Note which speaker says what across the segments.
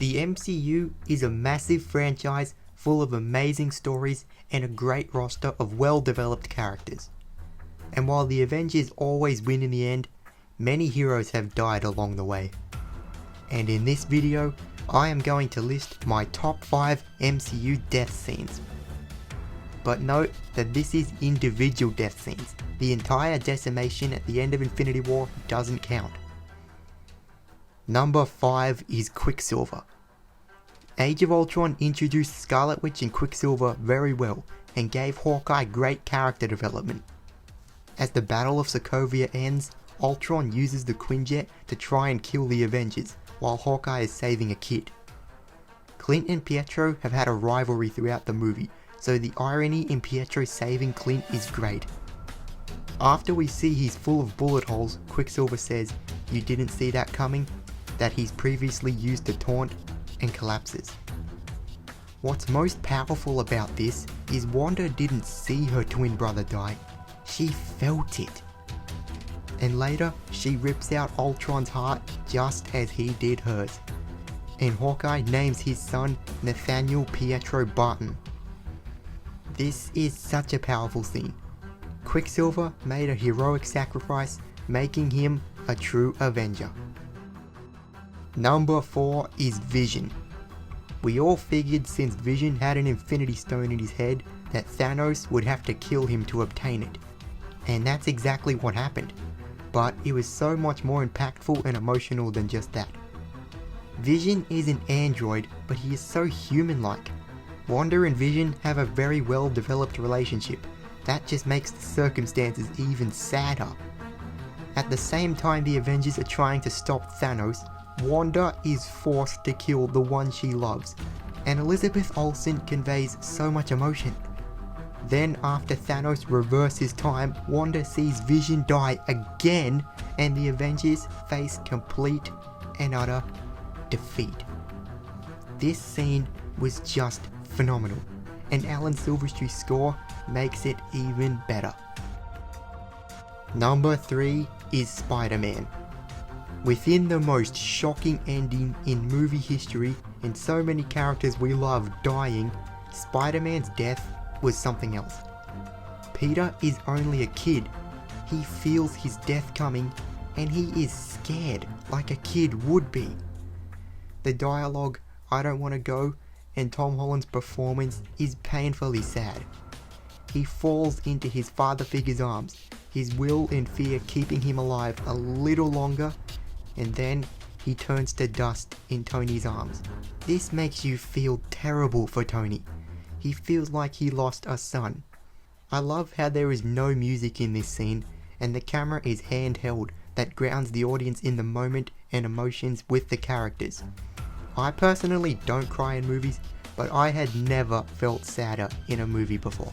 Speaker 1: The MCU is a massive franchise full of amazing stories and a great roster of well-developed characters. And while the Avengers always win in the end, many heroes have died along the way. And in this video, I am going to list my top 5 MCU death scenes. But note that this is individual death scenes. The entire decimation at the end of Infinity War doesn't count. Number 5 is Quicksilver. Age of Ultron introduced Scarlet Witch and Quicksilver very well and gave Hawkeye great character development. As the Battle of Sokovia ends, Ultron uses the Quinjet to try and kill the Avengers while Hawkeye is saving a kid. Clint and Pietro have had a rivalry throughout the movie, so the irony in Pietro saving Clint is great. After we see he's full of bullet holes, Quicksilver says, "You didn't see that coming?" that he's previously used to taunt, and collapses. What's most powerful about this is Wanda didn't see her twin brother die, she felt it. And later, she rips out Ultron's heart just as he did hers. And Hawkeye names his son Nathaniel Pietro Barton. This is such a powerful scene. Quicksilver made a heroic sacrifice, making him a true Avenger. Number 4 is Vision. We all figured since Vision had an Infinity Stone in his head that Thanos would have to kill him to obtain it. And that's exactly what happened. But it was so much more impactful and emotional than just that. Vision is an android, but he is so human-like. Wanda and Vision have a very well-developed relationship. That just makes the circumstances even sadder. At the same time the Avengers are trying to stop Thanos, Wanda is forced to kill the one she loves, and Elizabeth Olsen conveys so much emotion. Then after Thanos reverses time, Wanda sees Vision die again, and the Avengers face complete and utter defeat. This scene was just phenomenal, and Alan Silverstreet's score makes it even better. Number 3 is Spider-Man. Within the most shocking ending in movie history and so many characters we love dying, Spider-Man's death was something else. Peter is only a kid. He feels his death coming and he is scared like a kid would be. The dialogue, "I don't want to go," and Tom Holland's performance is painfully sad. He falls into his father figure's arms, his will and fear keeping him alive a little longer, and then he turns to dust in Tony's arms. This makes you feel terrible for Tony. He feels like he lost a son. I love how there is no music in this scene, and the camera is handheld that grounds the audience in the moment and emotions with the characters. I personally don't cry in movies, but I had never felt sadder in a movie before.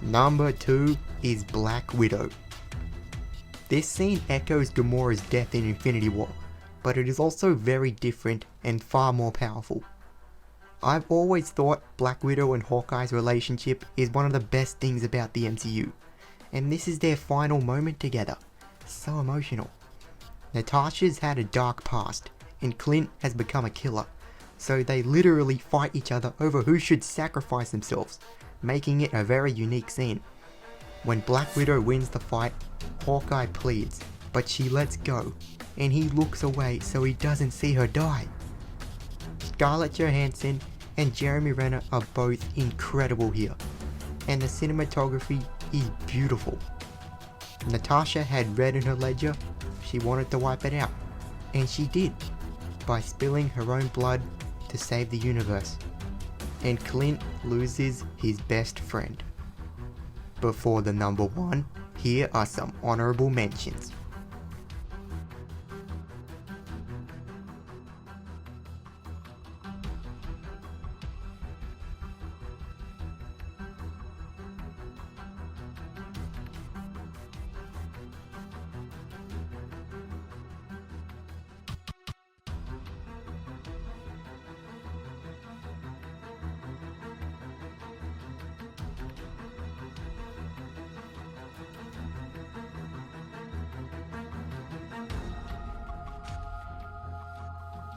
Speaker 1: Number 2 is Black Widow. This scene echoes Gamora's death in Infinity War, but it is also very different and far more powerful. I've always thought Black Widow and Hawkeye's relationship is one of the best things about the MCU, and this is their final moment together. So emotional. Natasha's had a dark past, and Clint has become a killer, so they literally fight each other over who should sacrifice themselves, making it a very unique scene. When Black Widow wins the fight, Hawkeye pleads, but she lets go, and he looks away so he doesn't see her die. Scarlett Johansson and Jeremy Renner are both incredible here, and the cinematography is beautiful. Natasha had red in her ledger, she wanted to wipe it out, and she did, by spilling her own blood to save the universe. And Clint loses his best friend. Before the number 1, here are some honorable mentions.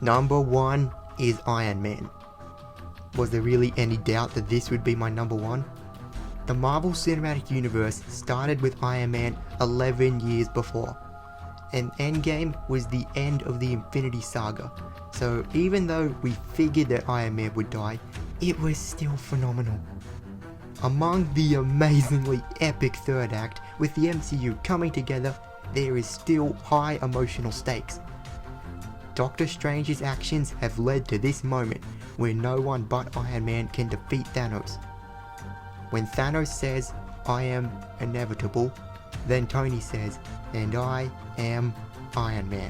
Speaker 1: Number 1 is Iron Man. Was there really any doubt that this would be my number 1? The Marvel Cinematic Universe started with Iron Man 11 years before, and Endgame was the end of the Infinity Saga, so even though we figured that Iron Man would die, it was still phenomenal. Among the amazingly epic third act, with the MCU coming together, there is still high emotional stakes. Doctor Strange's actions have led to this moment where no one but Iron Man can defeat Thanos. When Thanos says, "I am inevitable," then Tony says, "And I am Iron Man,"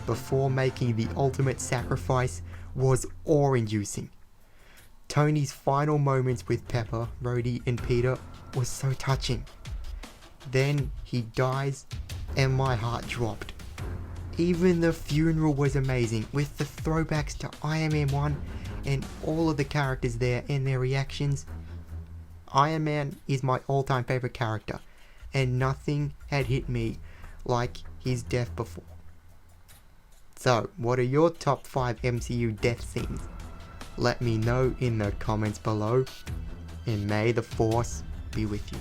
Speaker 1: before making the ultimate sacrifice was awe-inducing. Tony's final moments with Pepper, Rhodey and Peter was so touching. Then he dies and my heart dropped. Even the funeral was amazing, with the throwbacks to Iron Man 1 and all of the characters there and their reactions. Iron Man is my all-time favorite character, and nothing had hit me like his death before. So, what are your top 5 MCU death scenes? Let me know in the comments below, and may the Force be with you.